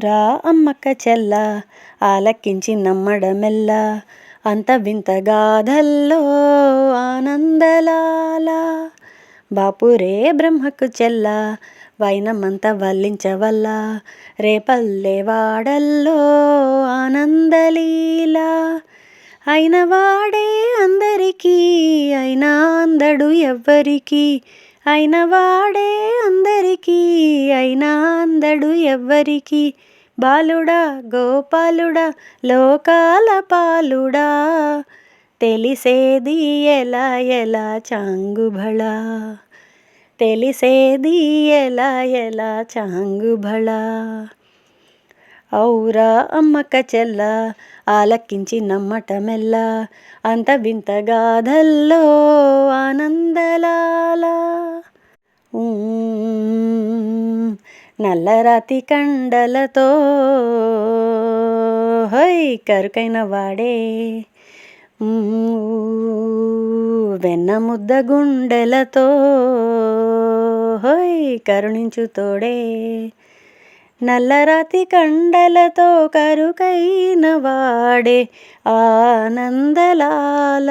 ఔరా అమ్మక్క చెల్ల ఆలకించి నమ్మడమెల్ల అంత వింత గాథల్లో ఆనందలాల బాపురే బ్రహ్మకు చెల్ల వైనమంత వల్లించవల్ల రేపల్లె వాడల్లో ఆనందలీల అయినవాడే అందరికీ అయినా అందడు ఎవ్వరికి అయినవాడే అందరికీ అయినా అందడు ఎవ్వరికి బాలుడా గోపాలుడా లోకాల పాలుడా తెలిసేది ఎలా ఎలా చాంగుభళ తెలిసేది ఎలా ఎలా చాంగుభళ ఔరా అమ్మక్క చెల్ల ఆలకించి నమ్మటమెల్ల అంత వింత గాథల్లో ఆనందలాల నల్లరాతి కండలతో హై కరుకైన వాడే వెన్న ముద్ద గుండెలతో హై కరుణించు తోడే నల్లరాతి కండలతో కరుకైన వాడే ఆనందలాల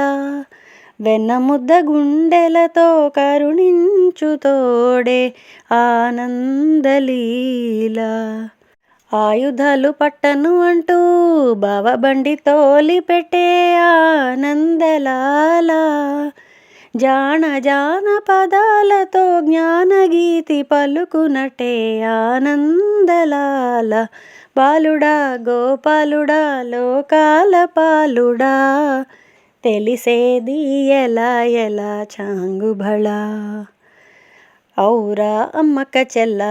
వెన్న ముద్ద గుండెలతో కరుణించు తోడే ఆనందలీల ఆయుధాలు పట్టను అంటూ బావబండి తోలిపెట్టే ఆనందలాల జాన జాన పదాలతో జ్ఞానగీతి పలుకునటే ఆనందలాల బాలుడా గోపాలుడా లోకాల పాలుడా తెలిసేది ఎలా ఎలా చాంగుభళ ఔరా అమ్మక్క చెల్ల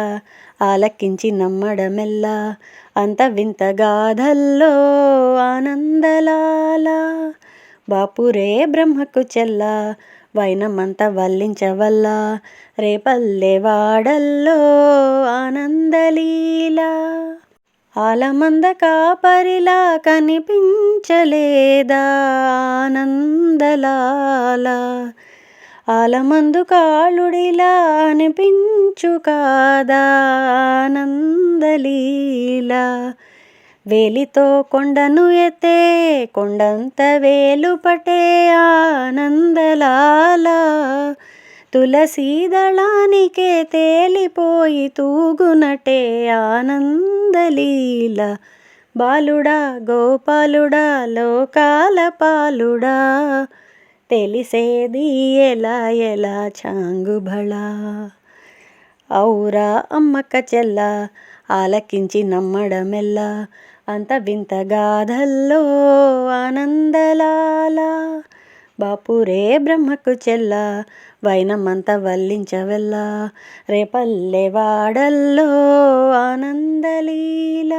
ఆలకించి నమ్మడమెల్ల అంత వింత గాథల్లో ఆనందలాల బాపురే బ్రహ్మకు చెల్ల వైనమంత వల్లించవల్ల రేపల్లె వాడల్లో ఆనందలీల ఆలమంద కాపరిలా కనిపించలేదా ఆనందలాల ఆలమందు కాళుడిలా అనిపించు కాదా ఆనందలీల వేలితో కొండను ఎత్తే కొండంత వేలు పటే ఆనందలాల తులసీదళానికే తేలిపోయి తూగునటే ఆనందలీల బాలుడా గోపాలుడా లోకాల పాలుడా తెలిసేది ఎలా ఎలా చాంగుభళ ఔరా అమ్మక్క చెల్ల ఆలకించి నమ్మడమెల్ల అంత వింత గాథల్లో ఆనందలాల బాపురే బ్రహ్మకు చెల్ల వైనమంత వల్లించవల్ల రేపల్లె వాడల్లో ఆనందలీల